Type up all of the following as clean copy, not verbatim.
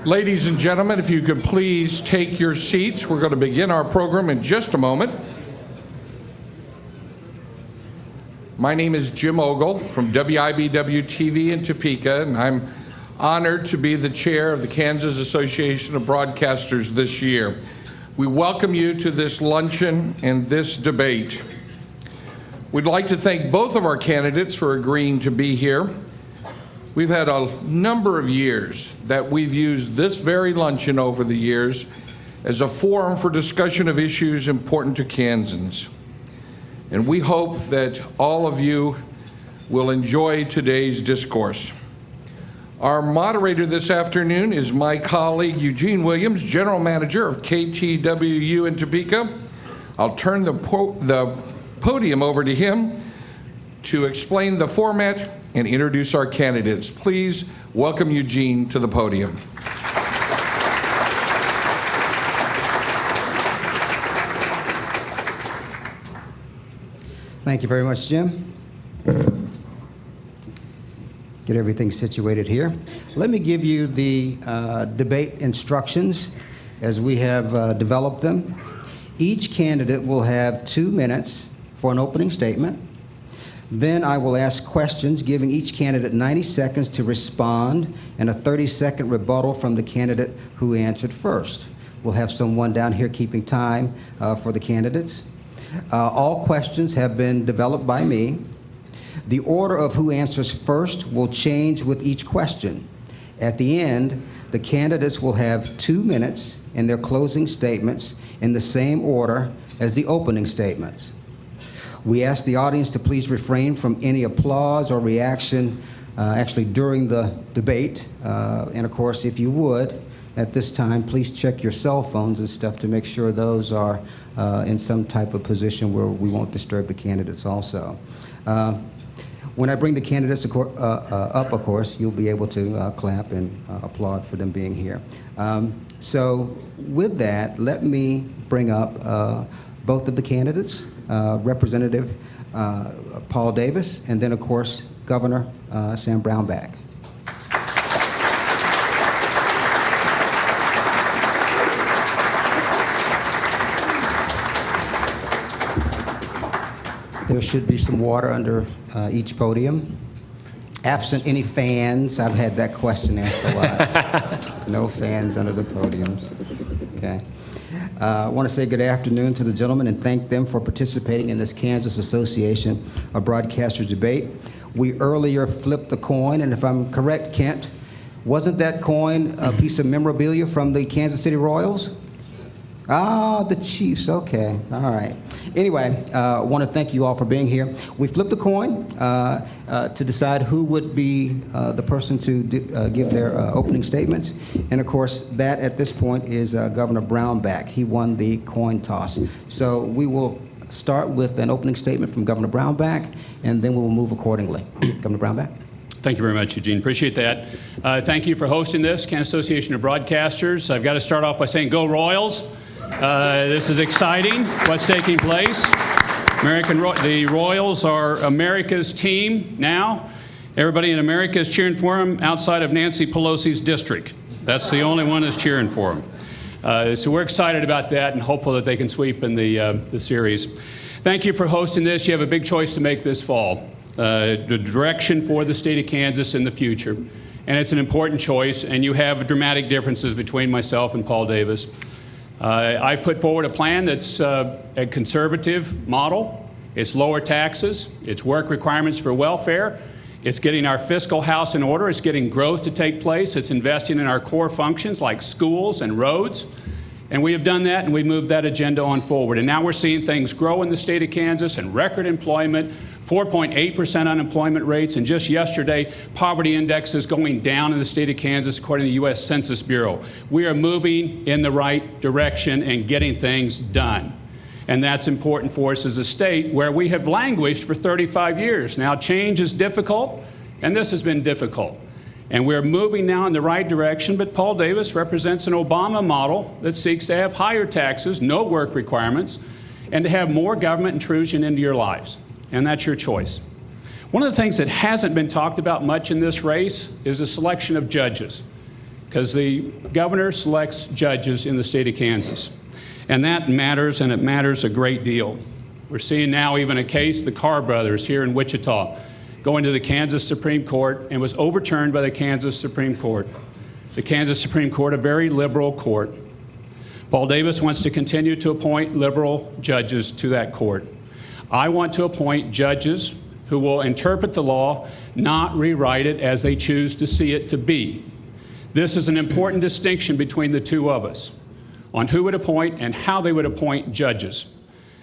Ladies and gentlemen, if you could please take your seats. We're going to begin our program in just a moment. My name is Jim Ogle from WIBW-TV in Topeka, and I'm honored to be the chair of the Kansas Association of Broadcasters this year. We welcome you to this luncheon and this debate. We'd like to thank both of our candidates for agreeing to be here. We've had a number of years that we've used this very luncheon over the years as a forum for discussion of issues important to Kansans. And we hope that all of you will enjoy today's discourse. Our moderator this afternoon is my colleague Eugene Williams, General Manager of KTWU in Topeka. I'll turn the podium over to him to explain the format and introduce our candidates. Please welcome Eugene to the podium. Thank you very much, Jim. Get everything situated here. Let me give you the debate instructions as we have developed them. Each candidate will have 2 minutes for an opening statement. Then I will ask questions, giving each candidate 90 seconds to respond and a 30-second rebuttal from the candidate who answered first. We'll have someone down here keeping time for the candidates. All questions have been developed by me. The order of who answers first will change with each question. At the end, the candidates will have 2 minutes in their closing statements in the same order as the opening statements. We ask the audience to please refrain from any applause or reaction actually during the debate. And of course, if you would, at this time, please check your cell phones and stuff to make sure those are in some type of position where we won't disturb the candidates also. When I bring the candidates up, of course, you'll be able to clap and applaud for them being here. So with that, let me bring up both of the candidates, Representative Paul Davis, and then, of course, Governor Sam Brownback. There should be some water under each podium. Absent any fans, I've had that question asked a lot. No fans under the podiums. Okay. I want to say good afternoon to the gentlemen and thank them for participating in this Kansas Association of Broadcasters debate. We earlier flipped the coin, and if I'm correct, Kent, wasn't that coin a piece of memorabilia from the Kansas City Royals? Ah, the Chiefs, okay, all right. Anyway, I want to thank you all for being here. We flipped the coin to decide who would be the person to give their opening statements. And of course, that at this point is Governor Brownback. He won the coin toss. So we will start with an opening statement from Governor Brownback, and then we will move accordingly. Governor Brownback. Thank you very much, Eugene. Appreciate that. Thank you for hosting this, Kansas Association of Broadcasters. I've got to start off by saying, go Royals. This is exciting, what's taking place. The Royals are America's team now. Everybody in America is cheering for them outside of Nancy Pelosi's district. That's the only one that's cheering for them. So we're excited about that and hopeful that they can sweep in the series. Thank you for hosting this. You have a big choice to make this fall. The direction for the state of Kansas in the future. And it's an important choice, and you have dramatic differences between myself and Paul Davis. I put forward a plan that's a conservative model. It's lower taxes. It's work requirements for welfare. It's getting our fiscal house in order. It's getting growth to take place. It's investing in our core functions like schools and roads. And we have done that, and we moved that agenda on forward. And now we're seeing things grow in the state of Kansas and record employment, 4.8% unemployment rates, and just yesterday, poverty index is going down in the state of Kansas according to the U.S. Census Bureau. We are moving in the right direction and getting things done. And that's important for us as a state where we have languished for 35 years. Now, change is difficult, and this has been difficult. And we're moving now in the right direction, but Paul Davis represents an Obama model that seeks to have higher taxes, no work requirements, and to have more government intrusion into your lives. And that's your choice. One of the things that hasn't been talked about much in this race is the selection of judges. because the governor selects judges in the state of Kansas. And that matters, and it matters a great deal. We're seeing now even a case, the Carr brothers here in Wichita, going to the Kansas Supreme Court and was overturned by the Kansas Supreme Court. The Kansas Supreme Court, a very liberal court. Paul Davis wants to continue to appoint liberal judges to that court. I want to appoint judges who will interpret the law, not rewrite it as they choose to see it to be. This is an important distinction between the two of us on who would appoint and how they would appoint judges.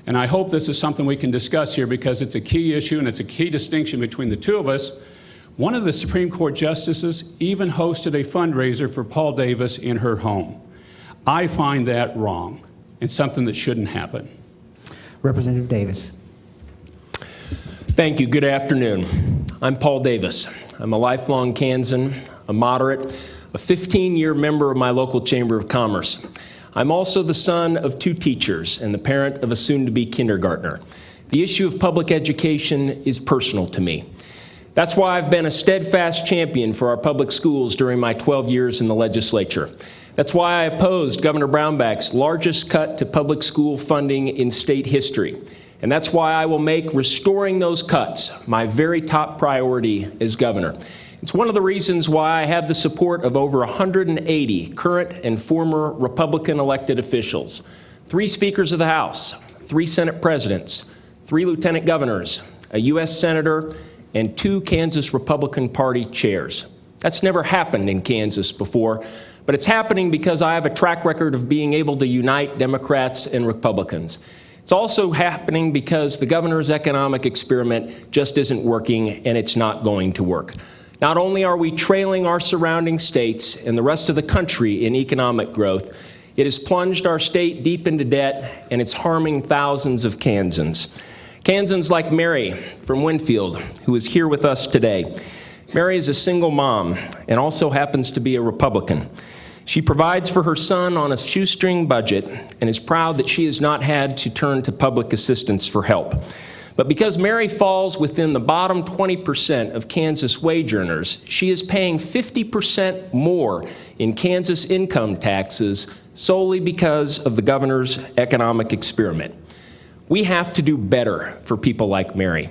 And I hope this is something we can discuss here because it's a key issue and it's a key distinction between the two of us. One of the Supreme Court justices even hosted a fundraiser for Paul Davis in her home. I find that wrong and something that shouldn't happen. Representative Davis. Thank you. Good afternoon. I'm Paul Davis. I'm a lifelong Kansan, a moderate, a 15-year member of my local Chamber of Commerce. I'm also the son of 2 teachers and the parent of a soon-to-be kindergartner. The issue of public education is personal to me. That's why I've been a steadfast champion for our public schools during my 12 years in the legislature. That's why I opposed Governor Brownback's largest cut to public school funding in state history. And that's why I will make restoring those cuts my very top priority as governor. It's one of the reasons why I have the support of over 180 current and former Republican elected officials, 3 speakers of the House, 3 Senate presidents, 3 lieutenant governors, a U.S. senator, and 2 Kansas Republican Party chairs. That's never happened in Kansas before, but it's happening because I have a track record of being able to unite Democrats and Republicans. It's also happening because the governor's economic experiment just isn't working, and it's not going to work. Not only are we trailing our surrounding states and the rest of the country in economic growth, it has plunged our state deep into debt, and it's harming thousands of Kansans. Kansans like Mary from Winfield, who is here with us today. Mary is a single mom and also happens to be a Republican. She provides for her son on a shoestring budget and is proud that she has not had to turn to public assistance for help. But because Mary falls within the bottom 20% of Kansas wage earners, she is paying 50% more in Kansas income taxes solely because of the governor's economic experiment. We have to do better for people like Mary.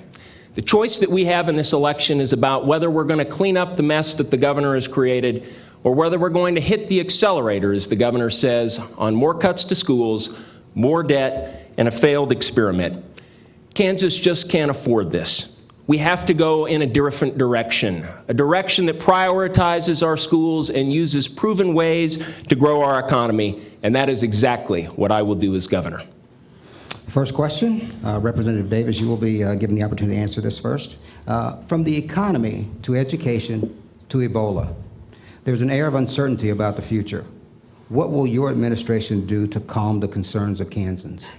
The choice that we have in this election is about whether we're going to clean up the mess that the governor has created or whether we're going to hit the accelerator, as the governor says, on more cuts to schools, more debt, and a failed experiment. Kansas just can't afford this. We have to go in a different direction, a direction that prioritizes our schools and uses proven ways to grow our economy, and that is exactly what I will do as governor. First question, Representative Davis, you will be given the opportunity to answer this first. From the economy to education to Ebola, there's an air of uncertainty about the future. What will your administration do to calm the concerns of Kansans?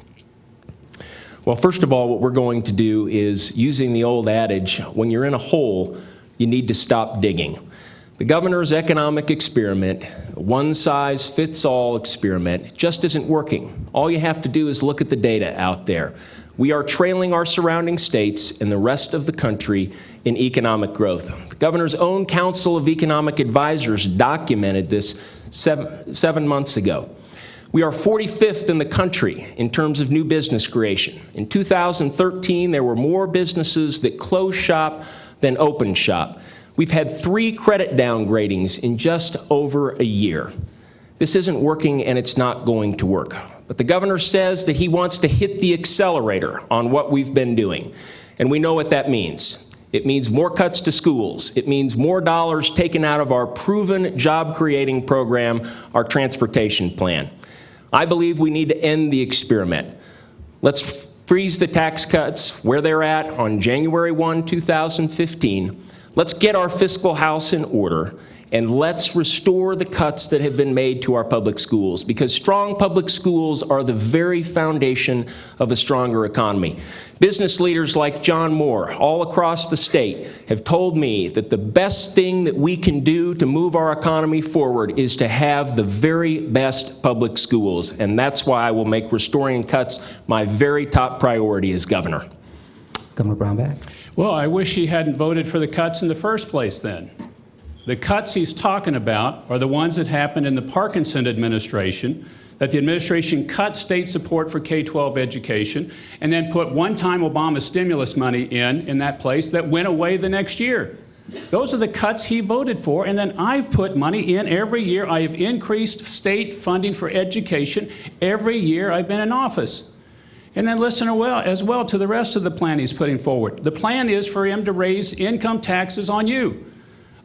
Well, first of all, what we're going to do is, using the old adage, when you're in a hole, you need to stop digging. The governor's economic experiment, one-size-fits-all experiment, just isn't working. All you have to do is look at the data out there. We are trailing our surrounding states and the rest of the country in economic growth. The governor's own Council of Economic Advisors documented this seven months ago. We are 45th in the country in terms of new business creation. In 2013, there were more businesses that closed shop than opened shop. We've had 3 credit downgradings in just over a year. This isn't working, and it's not going to work. But the governor says that he wants to hit the accelerator on what we've been doing, and we know what that means. It means more cuts to schools. It means more dollars taken out of our proven job-creating program, our transportation plan. I believe we need to end the experiment. Let's freeze the tax cuts where they're at on January 1, 2015. Let's get our fiscal house in order, and let's restore the cuts that have been made to our public schools, because strong public schools are the very foundation of a stronger economy. Business leaders like John Moore all across the state have told me that the best thing that we can do to move our economy forward is to have the very best public schools, and that's why I will make restoring cuts my very top priority as governor. Governor Brownback. Well, I wish he hadn't voted for the cuts in the first place then. The cuts he's talking about are the ones that happened in the Parkinson administration, that the administration cut state support for K-12 education and then put one-time Obama stimulus money in that place that went away the next year. Those are the cuts he voted for, and then I've put money in every year. I have increased state funding for education every year I've been in office. And then listen as well to the rest of the plan he's putting forward. The plan is for him to raise income taxes on you,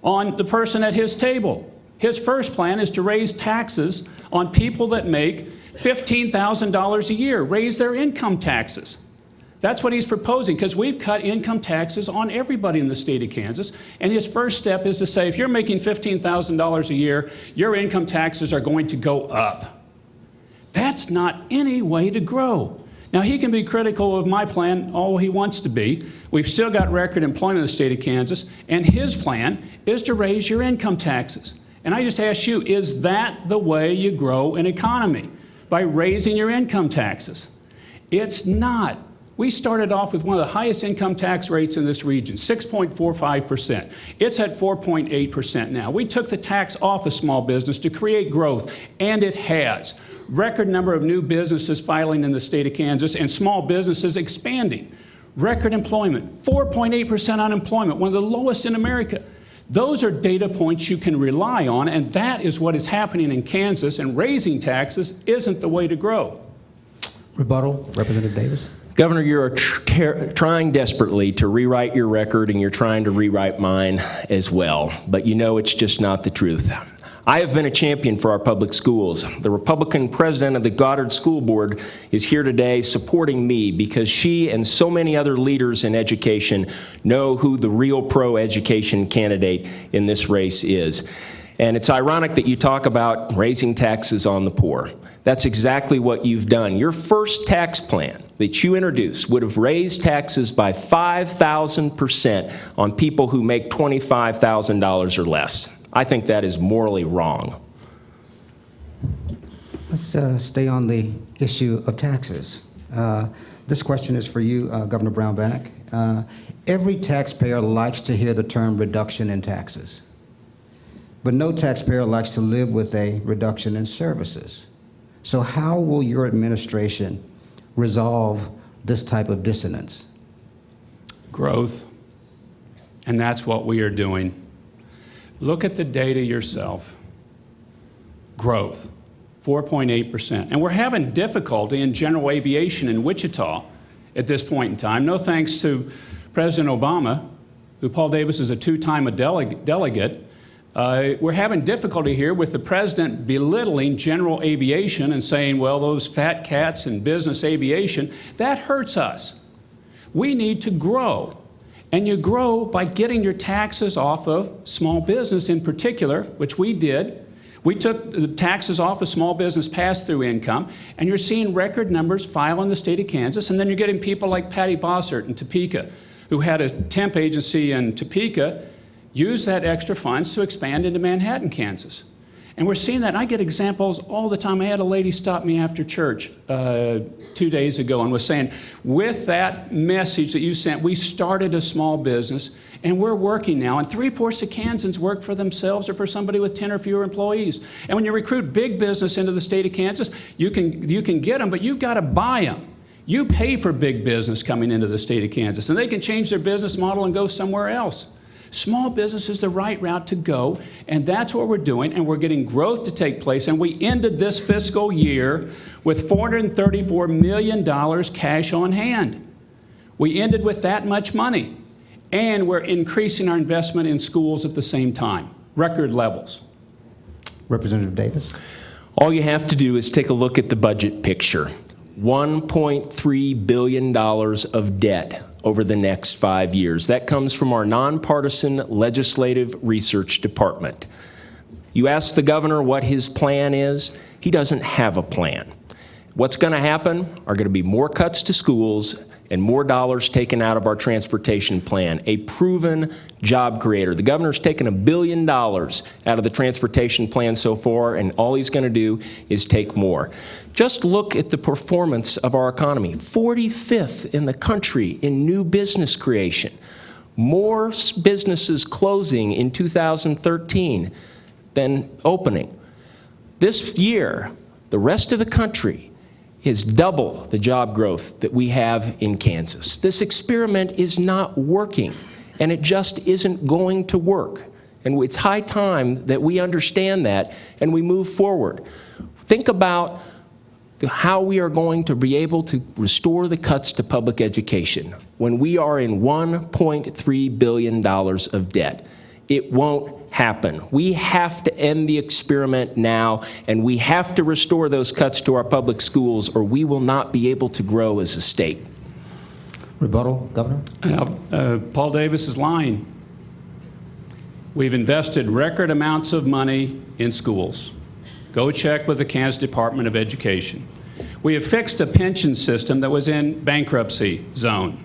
on the person at his table. His first plan is to raise taxes on people that make $15,000 a year, raise their income taxes. That's what he's proposing, because we've cut income taxes on everybody in the state of Kansas. And his first step is to say, if you're making $15,000 a year, your income taxes are going to go up. That's not any way to grow. Now, he can be critical of my plan all he wants to be. We've still got record employment in the state of Kansas, and his plan is to raise your income taxes. And I just ask you, is that the way you grow an economy? By raising your income taxes? It's not. We started off with one of the highest income tax rates in this region, 6.45%. It's at 4.8% now. We took the tax off of small business to create growth, and it has. Record number of new businesses filing in the state of Kansas and small businesses expanding. Record employment, 4.8% unemployment, one of the lowest in America. Those are data points you can rely on, and that is what is happening in Kansas, and raising taxes isn't the way to grow. Rebuttal, Representative Davis. Governor, you're trying desperately to rewrite your record, and you're trying to rewrite mine as well. But you know it's just not the truth. I have been a champion for our public schools. The Republican president of the Goddard School Board is here today supporting me because she and so many other leaders in education know who the real pro-education candidate in this race is. And it's ironic that you talk about raising taxes on the poor. That's exactly what you've done. Your first tax plan that you introduced would have raised taxes by 5,000% on people who make $25,000 or less. I think that is morally wrong. Let's stay on the issue of taxes. This question is for you, Governor Brownback. Every taxpayer likes to hear the term reduction in taxes, but no taxpayer likes to live with a reduction in services. So how will your administration resolve this type of dissonance? Growth, and that's what we are doing. Look at the data yourself. Growth, 4.8%. And we're having difficulty in general aviation in Wichita at this point in time. No thanks to President Obama, who Paul Davis is a two-time delegate. We're having difficulty here with the president belittling general aviation and saying, well, those fat cats in business aviation, that hurts us. We need to grow. And you grow by getting your taxes off of small business in particular, which we did. We took the taxes off of small business pass-through income, and you're seeing record numbers file in the state of Kansas, and then you're getting people like Patty Bossert in Topeka, who had a temp agency in Topeka, use that extra funds to expand into Manhattan, Kansas. And we're seeing that. And I get examples all the time. I had a lady stop me after church 2 days ago and was saying, with that message that you sent, we started a small business, and we're working now. And 3/4 of Kansans work for themselves or for somebody with 10 or fewer employees. And when you recruit big business into the state of Kansas, you can get them, but you've got to buy them. You pay for big business coming into the state of Kansas, and they can change their business model and go somewhere else. Small business is the right route to go, and that's what we're doing, and we're getting growth to take place. And we ended this fiscal year with $434 million cash on hand. We ended with that much money, and we're increasing our investment in schools at the same time, record levels. Representative Davis. All you have to do is take a look at the budget picture. $1.3 billion of debt over the next 5 years. That comes from our nonpartisan legislative research department. You ask the governor what his plan is, he doesn't have a plan. What's going to happen are going to be more cuts to schools and more dollars taken out of our transportation plan, a proven job creator. The governor's taken $1 billion out of the transportation plan so far, and all he's going to do is take more. Just look at the performance of our economy, 45th in the country in new business creation. More businesses closing in 2013 than opening. This year, the rest of the country is double the job growth that we have in Kansas. This experiment is not working, and it just isn't going to work. And it's high time that we understand that and we move forward. Think about how we are going to be able to restore the cuts to public education when we are in $1.3 billion of debt. It won't happen. We have to end the experiment now, and we have to restore those cuts to our public schools, or we will not be able to grow as a state. Rebuttal, Governor? Paul Davis is lying. We've invested record amounts of money in schools. Go check with the Kansas Department of Education. We have fixed a pension system that was in bankruptcy zone,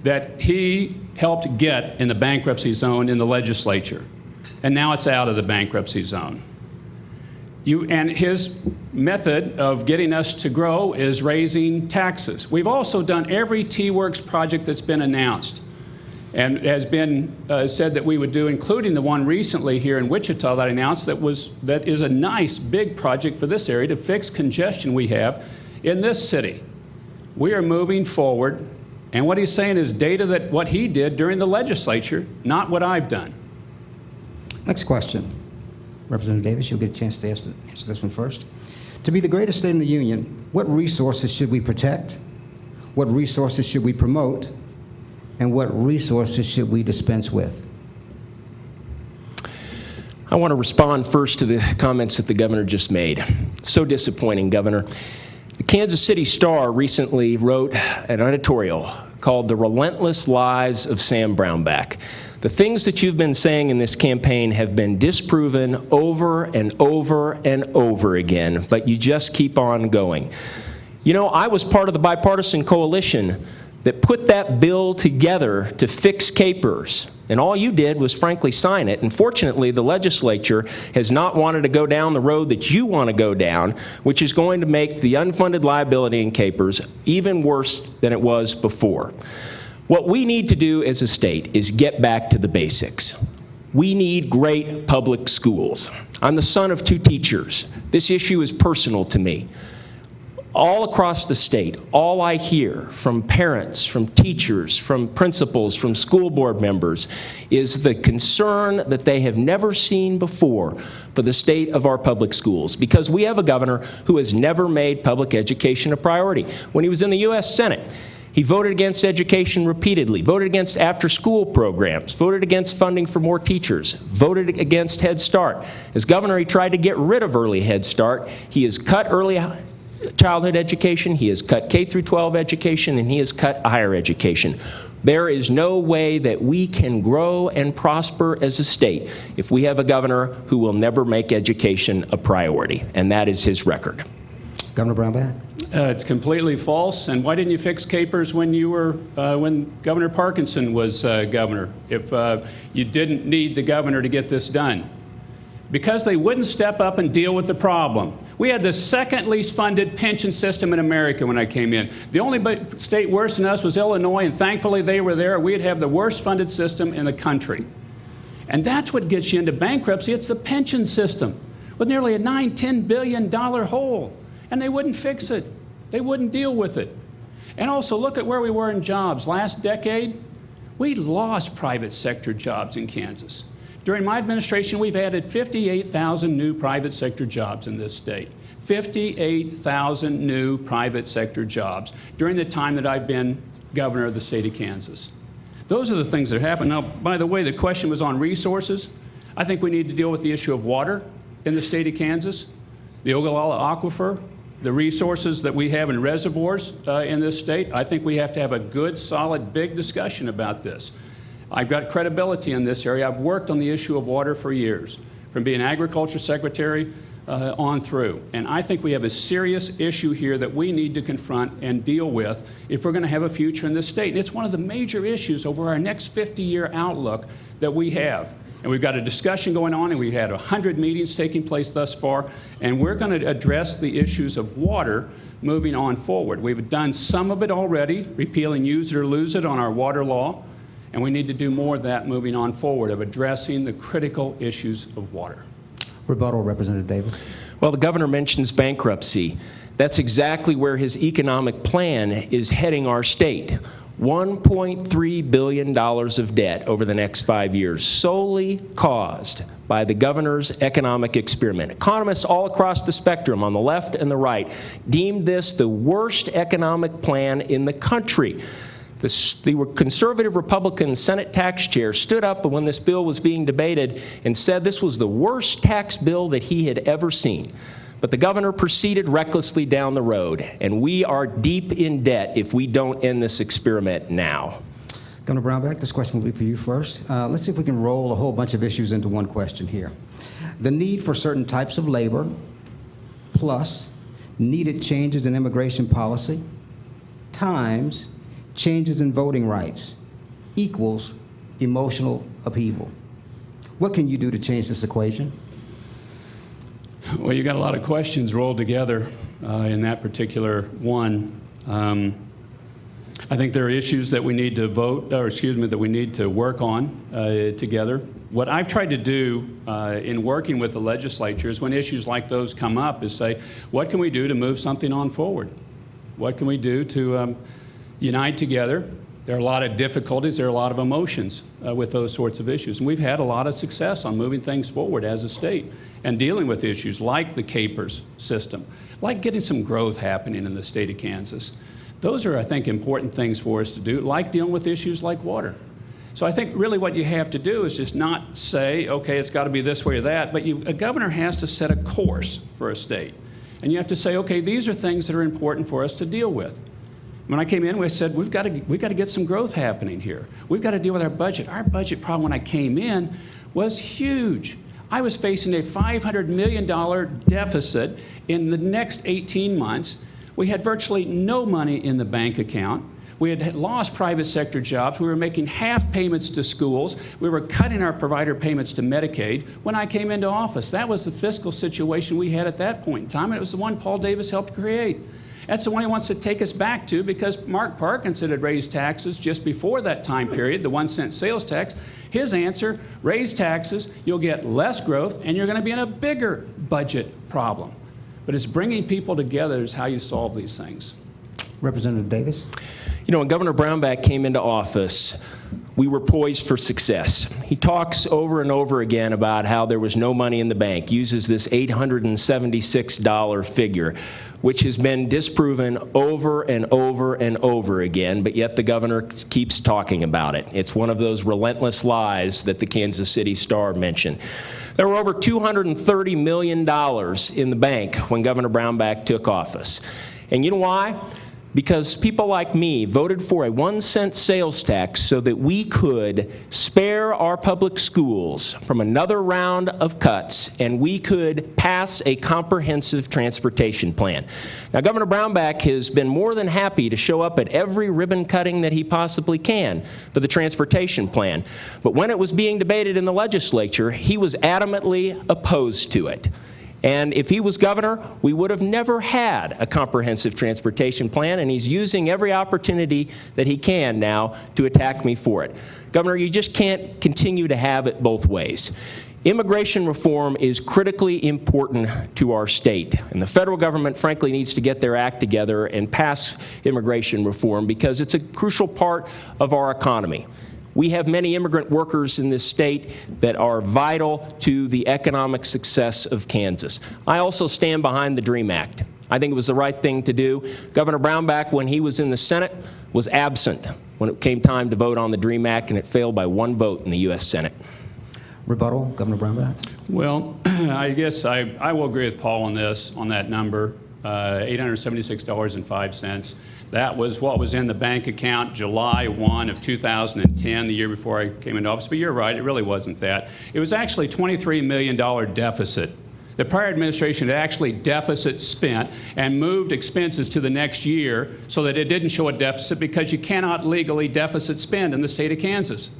that he helped get in the bankruptcy zone in the legislature, and now it's out of the bankruptcy zone. And his method of getting us to grow is raising taxes. We've also done every T-Works project that's been announced and has been said that we would do, including the one recently here in Wichita that I announced that is a nice big project for this area to fix congestion we have in this city. We are moving forward, and what he's saying is data that what he did during the legislature, not what I've done. Next question. Representative Davis, you'll get a chance to answer this one first. To be the greatest state in the union, what resources should we protect? What resources should we promote? And what resources should we dispense with? I want to respond first to the comments that the governor just made. So disappointing, Governor. The Kansas City Star recently wrote an editorial called "The Relentless Lies of Sam Brownback." The things that you've been saying in this campaign have been disproven over and over and over again, but you just keep on going. You know, I was part of the bipartisan coalition that put that bill together to fix capers. And all you did was frankly sign it. And fortunately, the legislature has not wanted to go down the road that you want to go down, which is going to make the unfunded liability in capers even worse than it was before. What we need to do as a state is get back to the basics. We need great public schools. I'm the son of 2 teachers. This issue is personal to me. All across the state, all I hear from parents, from teachers, from principals, from school board members is the concern that they have never seen before for the state of our public schools, because we have a governor who has never made public education a priority. When he was in the U.S. Senate, he voted against education repeatedly, voted against after-school programs, voted against funding for more teachers, voted against Head Start. As governor, he tried to get rid of early Head Start. He has cut early childhood education, he has cut K through 12 education, and he has cut higher education. There is no way that we can grow and prosper as a state if we have a governor who will never make education a priority, and that is his record. Governor Brownback? It's completely false. And why didn't you fix capers when you were when Governor Parkinson was governor? If you didn't need the governor to get this done, because they wouldn't step up and deal with the problem. We had the second least funded pension system in America when I came in. The only state worse than us was Illinois, and thankfully they were there. We'd have the worst funded system in the country. And that's what gets you into bankruptcy. It's the pension system with nearly a $9–10 billion hole. And they wouldn't fix it. They wouldn't deal with it. And also look at where we were in jobs. Last decade, we lost private sector jobs in Kansas. During my administration, we've added 58,000 new private sector jobs in this state. 58,000 new private sector jobs during the time that I've been governor of the state of Kansas. Those are the things that happen. Now, by the way, the question was on resources. I think we need to deal with the issue of water in the state of Kansas, the Ogallala Aquifer, the resources that we have in reservoirs in this state. I think we have to have a good, solid, big discussion about this. I've got credibility in this area. I've worked on the issue of water for years, from being Agriculture Secretary on through. And I think we have a serious issue here that we need to confront and deal with if we're going to have a future in this state. And it's one of the major issues over our next 50-year outlook that we have. And we've got a discussion going on, and we've had 100 meetings taking place thus far, and we're going to address the issues of water moving on forward. We've done some of it already, repealing use it or lose it on our water law. And we need to do more of that moving on forward, of addressing the critical issues of water. Rebuttal, Representative Davis. Well, the governor mentions bankruptcy. That's exactly where his economic plan is heading our state. $1.3 billion of debt over the next 5 years, solely caused by the governor's economic experiment. Economists all across the spectrum, on the left and the right, deemed this the worst economic plan in the country. The conservative Republican Senate tax chair stood up when this bill was being debated and said this was the worst tax bill that he had ever seen. But the governor proceeded recklessly down the road, and we are deep in debt if we don't end this experiment now. Governor Brownback, this question will be for you first. Let's see if we can roll a whole bunch of issues into one question here. The need for certain types of labor, plus needed changes in immigration policy, times changes in voting rights, equals emotional upheaval. What can you do to change this equation? Well, you got a lot of questions rolled together in that particular one. I think there are issues that we need to that we need to work on together. What I've tried to do in working with the legislature is when issues like those come up is say, what can we do to move something on forward? What can we do to unite together? There are a lot of difficulties, there are a lot of emotions with those sorts of issues. And we've had a lot of success on moving things forward as a state and dealing with issues like the CAPERS system, like getting some growth happening in the state of Kansas. Those are, I think, important things for us to do, like dealing with issues like water. So I think really what you have to do is just not say, okay, it's got to be this way or that, but a governor has to set a course for a state. And you have to say, okay, these are things that are important for us to deal with. When I came in, we said, we've got to get some growth happening here. We've got to deal with our budget. Our budget problem when I came in was huge. I was facing a $500 million deficit in the next 18 months. We had virtually no money in the bank account. We had lost private sector jobs. We were making half payments to schools. We were cutting our provider payments to Medicaid when I came into office. That was the fiscal situation we had at that point in time, and it was the one Paul Davis helped create. That's the one he wants to take us back to because Mark Parkinson had raised taxes just before that time period, the 1-cent sales tax. His answer, raise taxes, you'll get less growth, and you're going to be in a bigger budget problem. But it's bringing people together is how you solve these things. Representative Davis. You know, when Governor Brownback came into office, we were poised for success. He talks over and over again about how there was no money in the bank, uses this $876 figure, which has been disproven over and over and over again, but yet the governor keeps talking about it. It's one of those relentless lies that the Kansas City Star mentioned. There were over $230 million in the bank when Governor Brownback took office. And you know why? Because people like me voted for a 1-cent sales tax so that we could spare our public schools from another round of cuts and we could pass a comprehensive transportation plan. Now, Governor Brownback has been more than happy to show up at every ribbon cutting that he possibly can for the transportation plan. But when it was being debated in the legislature, he was adamantly opposed to it. And if he was governor, we would have never had a comprehensive transportation plan, and he's using every opportunity that he can now to attack me for it. Governor, you just can't continue to have it both ways. Immigration reform is critically important to our state, and the federal government, frankly, needs to get their act together and pass immigration reform because it's a crucial part of our economy. We have many immigrant workers in this state that are vital to the economic success of Kansas. I also stand behind the DREAM Act. I think it was the right thing to do. Governor Brownback, when he was in the Senate, was absent when it came time to vote on the DREAM Act, and it failed by 1 vote in the U.S. Senate. Rebuttal, Governor Brownback. Well, I guess I will agree with Paul on that number, $876.05. That was what was in the bank account July 1 of 2010, the year before I came into office. But you're right, it really wasn't that. It was actually a $23 million deficit. The prior administration had actually deficit spent and moved expenses to the next year so that it didn't show a deficit because you cannot legally deficit spend in the state of Kansas.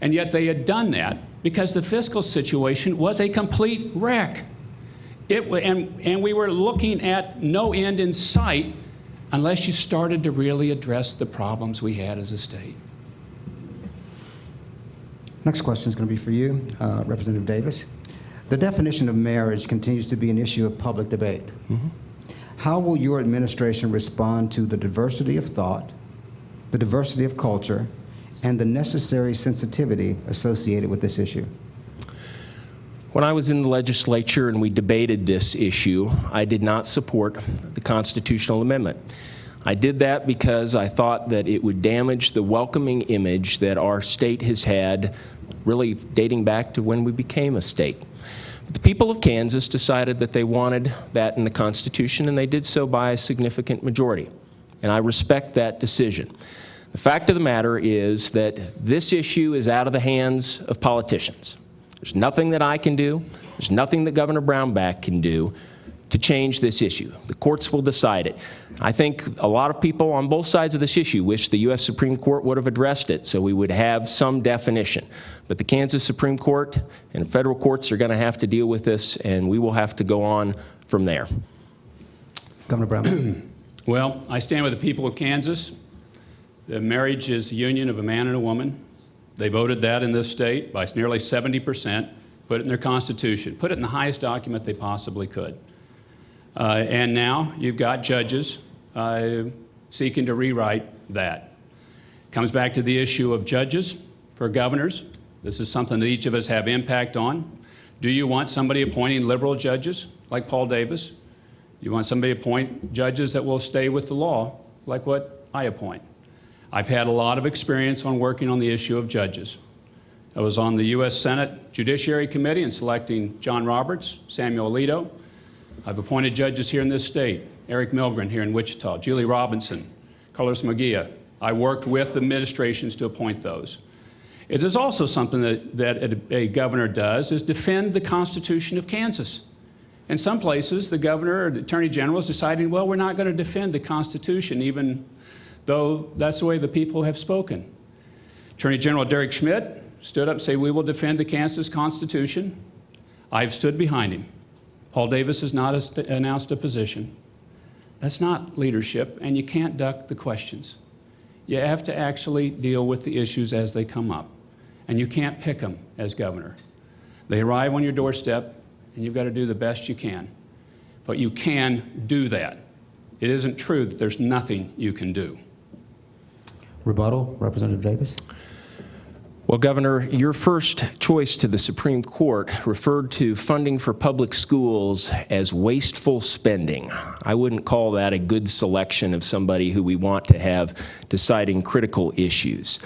And yet they had done that because the fiscal situation was a complete wreck. And we were looking at no end in sight unless you started to really address the problems we had as a state. Next question is going to be for you, Representative Davis. The definition of marriage continues to be an issue of public debate. How will your administration respond to the diversity of thought, the diversity of culture, and the necessary sensitivity associated with this issue? When I was in the legislature and we debated this issue, I did not support the constitutional amendment. I did that because I thought that it would damage the welcoming image that our state has had, really dating back to when we became a state. But the people of Kansas decided that they wanted that in the Constitution, and they did so by a significant majority. And I respect that decision. The fact of the matter is that this issue is out of the hands of politicians. There's nothing that I can do, there's nothing that Governor Brownback can do to change this issue. The courts will decide it. I think a lot of people on both sides of this issue wish the U.S. Supreme Court would have addressed it so we would have some definition. But the Kansas Supreme Court and federal courts are going to have to deal with this, and we will have to go on from there. Governor Brownback. Well, I stand with the people of Kansas. The marriage is the union of a man and a woman. They voted that in this state by nearly 70%, put it in their Constitution, put it in the highest document they possibly could. And now you've got judges seeking to rewrite that. Comes back to the issue of judges for governors. This is something that each of us have impact on. Do you want somebody appointing liberal judges like Paul Davis? You want somebody to appoint judges that will stay with the law like what I appoint? I've had a lot of experience on working on the issue of judges. I was on the U.S. Senate Judiciary Committee in selecting John Roberts, Samuel Alito. I've appointed judges here in this state, Eric Milgren here in Wichita, Julie Robinson, Carlos Mejia. I worked with administrations to appoint those. It is also something that a governor does, is defend the Constitution of Kansas. In some places, the governor or the attorney general is deciding, well, we're not going to defend the Constitution, even though that's the way the people have spoken. Attorney General Derek Schmidt stood up and said, we will defend the Kansas Constitution. I've stood behind him. Paul Davis has not announced a position. That's not leadership, and you can't duck the questions. You have to actually deal with the issues as they come up, and you can't pick them as governor. They arrive on your doorstep, and you've got to do the best you can. But you can do that. It isn't true that there's nothing you can do. Rebuttal, Representative Davis. Well, Governor, your first choice to the Supreme Court referred to funding for public schools as wasteful spending. I wouldn't call that a good selection of somebody who we want to have deciding critical issues.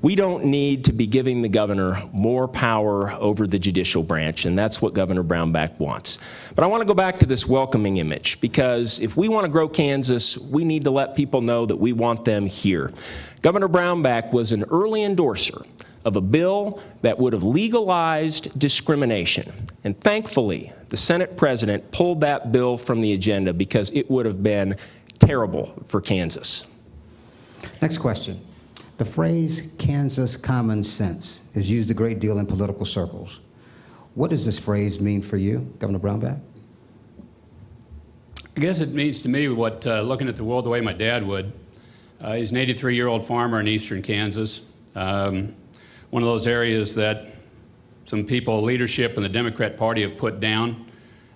We don't need to be giving the governor more power over the judicial branch, and that's what Governor Brownback wants. But I want to go back to this welcoming image, because if we want to grow Kansas, we need to let people know that we want them here. Governor Brownback was an early endorser of a bill that would have legalized discrimination. And thankfully, the Senate president pulled that bill from the agenda because it would have been terrible for Kansas. Next question. The phrase Kansas common sense is used a great deal in political circles. What does this phrase mean for you, Governor Brownback? I guess it means to me what looking at the world the way my dad would. He's an 83-year-old farmer in eastern Kansas. One of those areas that some people, leadership in the Democrat Party have put down.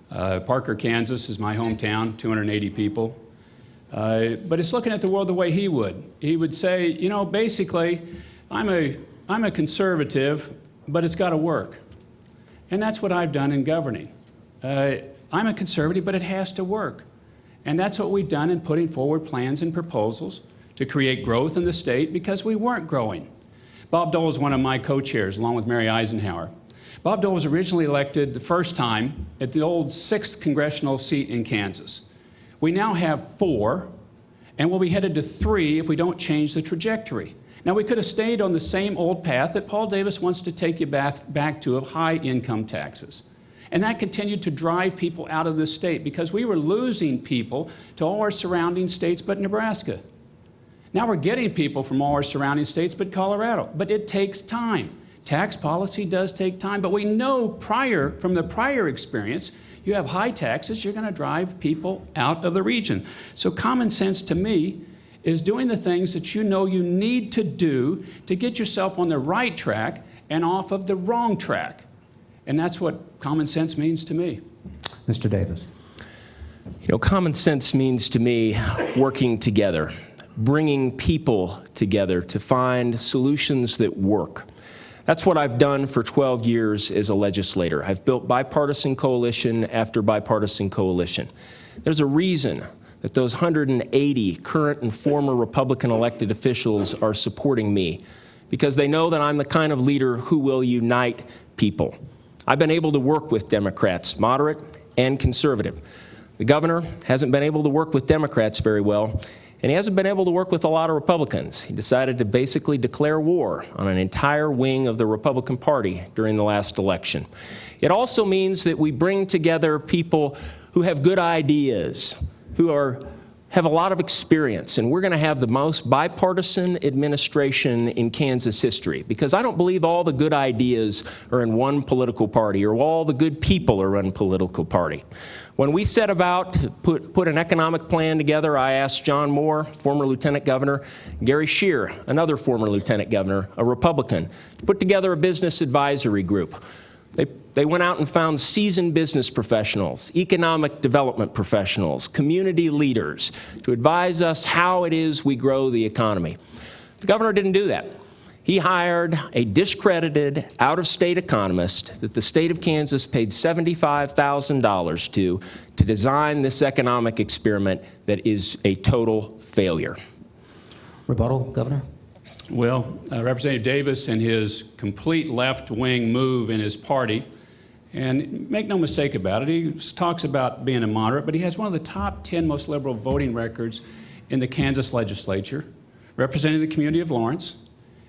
Parker, Kansas is my hometown, 280 people. But it's looking at the world the way he would. He would say, you know, basically, I'm a conservative, but it's got to work. And that's what I've done in governing. I'm a conservative, but it has to work. And that's what we've done in putting forward plans and proposals to create growth in the state because we weren't growing. Bob Dole is one of my co-chairs, along with Mary Eisenhower. Bob Dole was originally elected the first time at the old 6th congressional seat in Kansas. We now have 4, and we'll be headed to 3 if we don't change the trajectory. Now, we could have stayed on the same old path that Paul Davis wants to take you back to of high income taxes. And that continued to drive people out of this state because we were losing people to all our surrounding states but Nebraska. Now we're getting people from all our surrounding states but Colorado. But it takes time. Tax policy does take time, but we know from the prior experience, you have high taxes, you're going to drive people out of the region. So common sense to me is doing the things that you know you need to do to get yourself on the right track and off of the wrong track. And that's what common sense means to me. Mr. Davis. You know, common sense means to me working together, bringing people together to find solutions that work. That's what I've done for 12 years as a legislator. I've built bipartisan coalition after bipartisan coalition. There's a reason that those 180 current and former Republican elected officials are supporting me, because they know that I'm the kind of leader who will unite people. I've been able to work with Democrats, moderate and conservative. The governor hasn't been able to work with Democrats very well, and he hasn't been able to work with a lot of Republicans. He decided to basically declare war on an entire wing of the Republican Party during the last election. It also means that we bring together people who have good ideas, who have a lot of experience, and we're going to have the most bipartisan administration in Kansas history, because I don't believe all the good ideas are in one political party or all the good people are in one political party. When we set about to put an economic plan together, I asked John Moore, former lieutenant governor, Gary Scheer, another former lieutenant governor, a Republican, to put together a business advisory group. They went out and found seasoned business professionals, economic development professionals, community leaders to advise us how it is we grow the economy. The governor didn't do that. He hired a discredited, out-of-state economist that the state of Kansas paid $75,000 to design this economic experiment that is a total failure. Rebuttal, Governor? Well, Representative Davis and his complete left-wing move in his party, and make no mistake about it, he talks about being a moderate, but he has one of the top 10 most liberal voting records in the Kansas legislature, representing the community of Lawrence,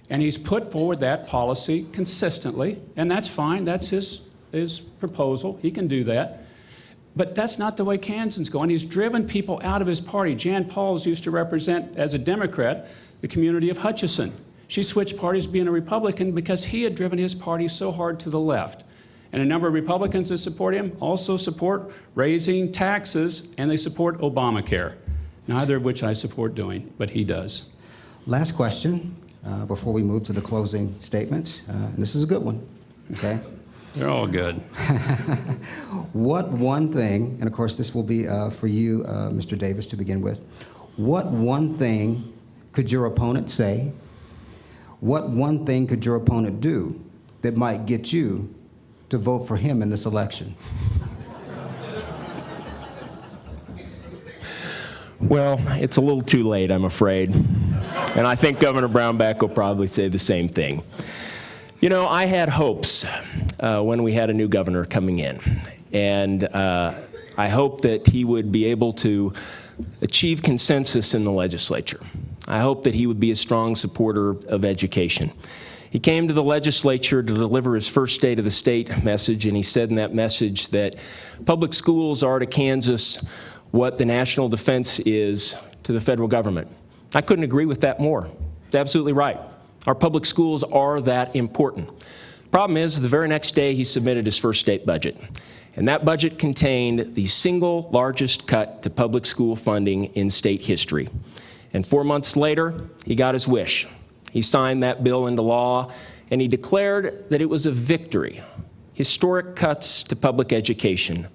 and he's put forward that policy consistently, and that's fine. That's his proposal. He can do that. But that's not the way Kansas's going. He's driven people out of his party. Jan Pauls used to represent, as a Democrat, the community of Hutchinson. She switched parties being a Republican because he had driven his party so hard to the left. And a number of Republicans that support him also support raising taxes, and they support Obamacare, neither of which I support doing, but he does. Last question before we move to the closing statements. And this is a good one, okay? They're all good. What one thing, and of course this will be for you, Mr. Davis, to begin with. What one thing could your opponent say? What one thing could your opponent do that might get you to vote for him in this election? Well, it's a little too late, I'm afraid. And I think Governor Brownback will probably say the same thing. You know, I had hopes when we had a new governor coming in. And I hope that he would be able to achieve consensus in the legislature. I hope that he would be a strong supporter of education. He came to the legislature to deliver his first State of the State message, and he said in that message that public schools are to Kansas what the national defense is to the federal government. I couldn't agree with that more. It's absolutely right. Our public schools are that important. Problem is, the very next day he submitted his first state budget. And that budget contained the single largest cut to public school funding in state history. And 4 months later, he got his wish. He signed that bill into law, and he declared that it was a victory. Historic cuts to public education,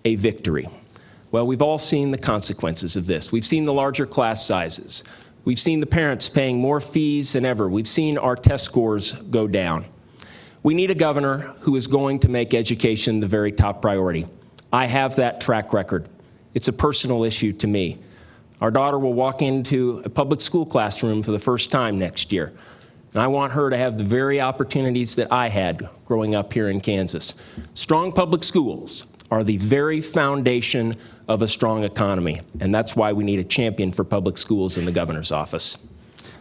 a victory. Well, we've all seen the consequences of this. We've seen the larger class sizes. We've seen the parents paying more fees than ever. We've seen our test scores go down. We need a governor who is going to make education the very top priority. I have that track record. It's a personal issue to me. Our daughter will walk into a public school classroom for the first time next year. And I want her to have the very opportunities that I had growing up here in Kansas. Strong public schools are the very foundation of a strong economy. And that's why we need a champion for public schools in the governor's office.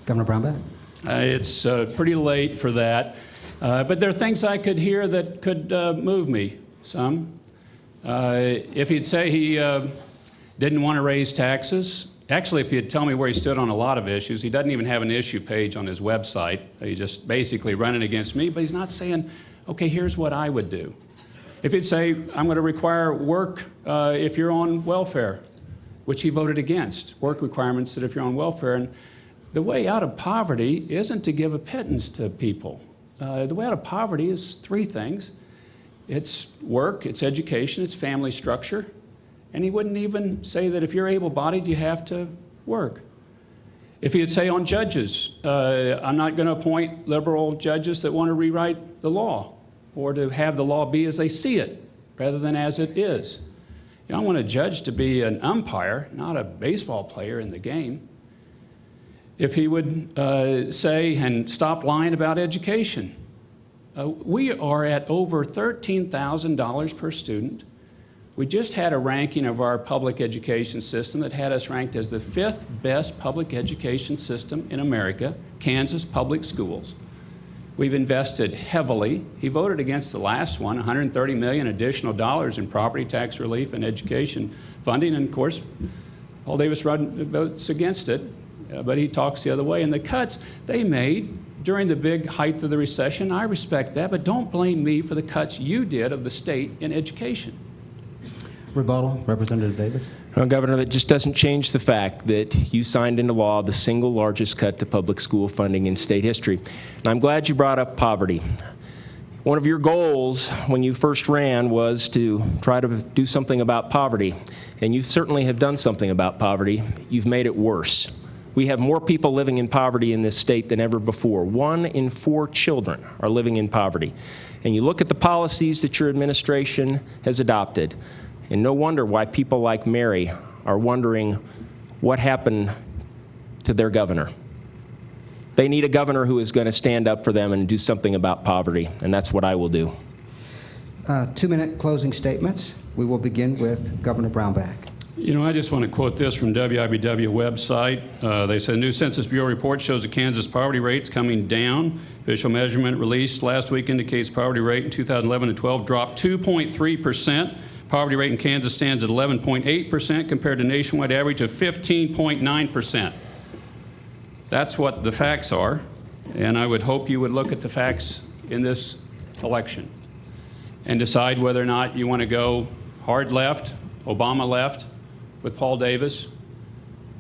Governor Brownback? It's pretty late for that. But there are things I could hear that could move me some. If he'd say he didn't want to raise taxes, actually, if he'd tell me where he stood on a lot of issues, he doesn't even have an issue page on his website. He's just basically running against me, but he's not saying, okay, here's what I would do. If he'd say, I'm going to require work if you're on welfare, which he voted against, work requirements that if you're on welfare. And the way out of poverty isn't to give a pittance to people. the way out of poverty is three things. It's work, it's education, it's family structure. And he wouldn't even say that if you're able-bodied, you have to work. If he'd say on judges, I'm not going to appoint liberal judges that want to rewrite the law or to have the law be as they see it rather than as it is. You know, I want a judge to be an umpire, not a baseball player in the game. If he would say and stop lying about education. We are at over $13,000 per student. We just had a ranking of our public education system that had us ranked as the 5th best public education system in America, Kansas Public Schools. We've invested heavily. He voted against the last one, $130 million additional dollars in property tax relief and education funding. And of course, Paul Davis votes against it, but he talks the other way. And the cuts they made during the big height of the recession, I respect that, but don't blame me for the cuts you did of the state in education. Rebuttal, Representative Davis. Well, Governor, that just doesn't change the fact that you signed into law the single largest cut to public school funding in state history. And I'm glad you brought up poverty. One of your goals when you first ran was to try to do something about poverty. And you certainly have done something about poverty. You've made it worse. We have more people living in poverty in this state than ever before. 1 in 4 children are living in poverty. And you look at the policies that your administration has adopted, and no wonder why people like Mary are wondering what happened to their governor. They need a governor who is going to stand up for them and do something about poverty, and that's what I will do. 2-minute closing statements. We will begin with Governor Brownback. You know, I just want to quote this from WIBW website. They said, a new Census Bureau report shows the Kansas poverty rate's coming down. Official measurement released last week indicates poverty rate in 2011 and 12 dropped 2.3%. Poverty rate in Kansas stands at 11.8% compared to nationwide average of 15.9%. That's what the facts are, and I would hope you would look at the facts in this election and decide whether or not you want to go hard left, Obama left, with Paul Davis,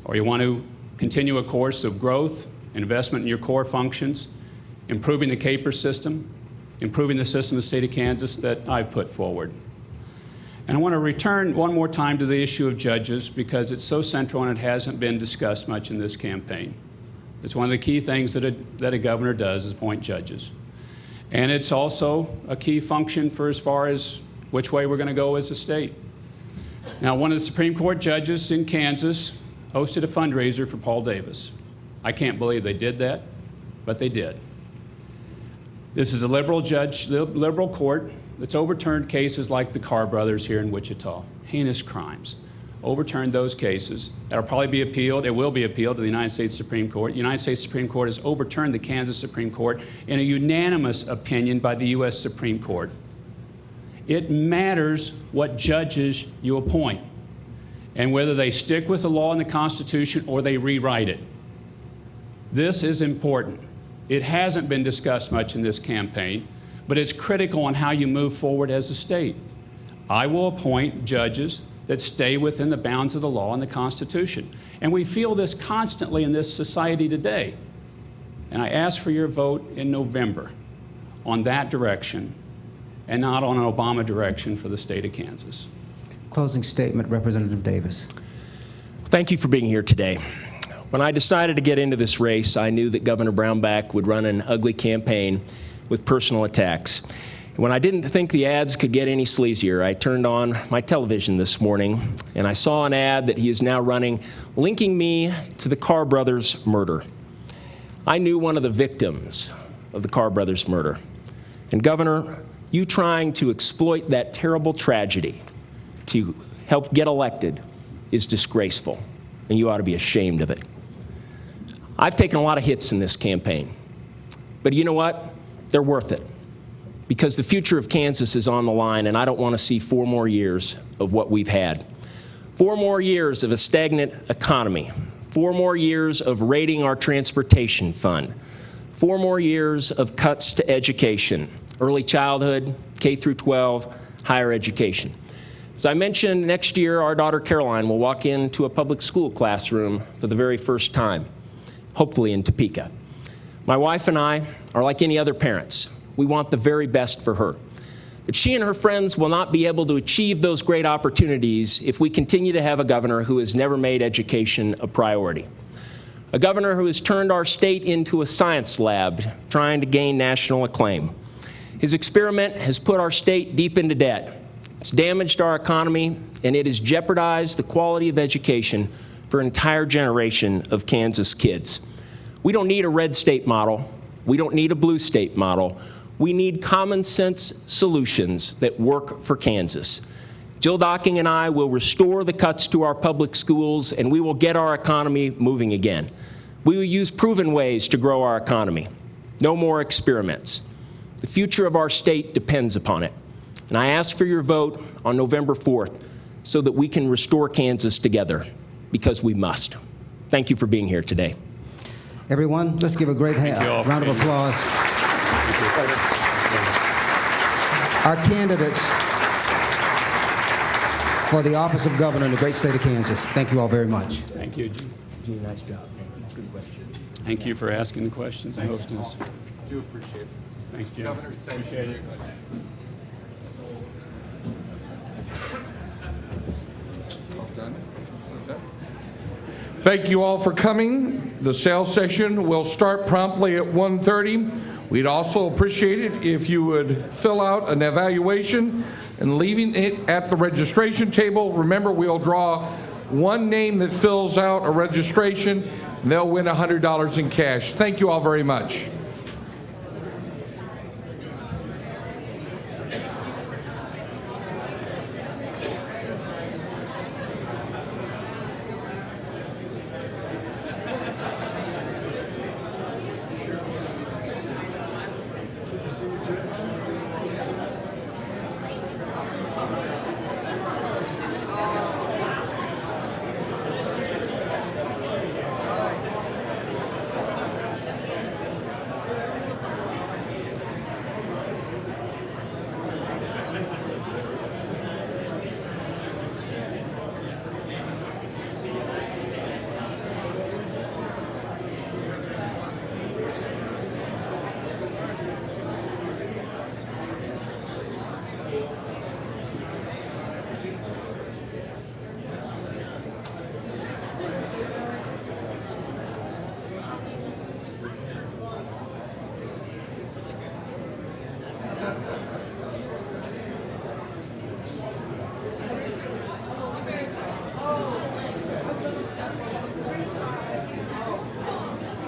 or you want to continue a course of growth, investment in your core functions, improving the CAPER system, improving the system of the state of Kansas that I've put forward. And I want to return one more time to the issue of judges because it's so central and it hasn't been discussed much in this campaign. It's one of the key things that a governor does is appoint judges. And it's also a key function for as far as which way we're going to go as a state. Now, one of the Supreme Court judges in Kansas hosted a fundraiser for Paul Davis. I can't believe they did that, but they did. This is a liberal judge, liberal court that's overturned cases like the Carr brothers here in Wichita, heinous crimes. Overturned those cases. That'll probably be appealed. It will be appealed to the United States Supreme Court. The United States Supreme Court has overturned the Kansas Supreme Court in a unanimous opinion by the U.S. Supreme Court. It matters what judges you appoint and whether they stick with the law and the Constitution or they rewrite it. This is important. It hasn't been discussed much in this campaign, but it's critical on how you move forward as a state. I will appoint judges that stay within the bounds of the law and the Constitution. And we feel this constantly in this society today. And I ask for your vote in November on that direction and not on an Obama direction for the state of Kansas. Closing statement, Representative Davis. Thank you for being here today. When I decided to get into this race, I knew that Governor Brownback would run an ugly campaign with personal attacks. And when I didn't think the ads could get any sleazier, I turned on my television this morning and I saw an ad that he is now running linking me to the Carr brothers' murder. I knew one of the victims of the Carr brothers' murder. And Governor, you trying to exploit that terrible tragedy to help get elected is disgraceful, and you ought to be ashamed of it. I've taken a lot of hits in this campaign, but you know what? They're worth it, because the future of Kansas is on the line, and I don't want to see 4 more years of what we've had. 4 more years of a stagnant economy, 4 more years of raiding our transportation fund, 4 more years of cuts to education, early childhood, K through 12, higher education. As I mentioned, next year our daughter Caroline will walk into a public school classroom for the very first time, hopefully in Topeka. My wife and I are like any other parents. We want the very best for her. But she and her friends will not be able to achieve those great opportunities if we continue to have a governor who has never made education a priority. A governor who has turned our state into a science lab trying to gain national acclaim. His experiment has put our state deep into debt. It's damaged our economy, and it has jeopardized the quality of education for an entire generation of Kansas kids. We don't need a red state model. We don't need a blue state model. We need common sense solutions that work for Kansas. Jill Docking and I will restore the cuts to our public schools, and we will get our economy moving again. We will use proven ways to grow our economy. No more experiments. The future of our state depends upon it. And I ask for your vote on November 4th so that we can restore Kansas together, because we must. Thank you for being here today. Everyone, let's give a great round of applause. Our candidates for the office of governor in the great state of Kansas. Thank you all very much. Thank you. Gene, nice job. Good questions. Thank you for asking the questions and hosting us. Do appreciate it. Thanks, Jim. Governor, thank you. Appreciate it. Well done. Well done. Thank you all for coming. The sales session will start promptly at 1:30. We'd also appreciate it if you would fill out an evaluation and leaving it at the registration table. Remember, we'll draw one name that fills out a registration, and they'll win $100 in cash. Thank you all very much.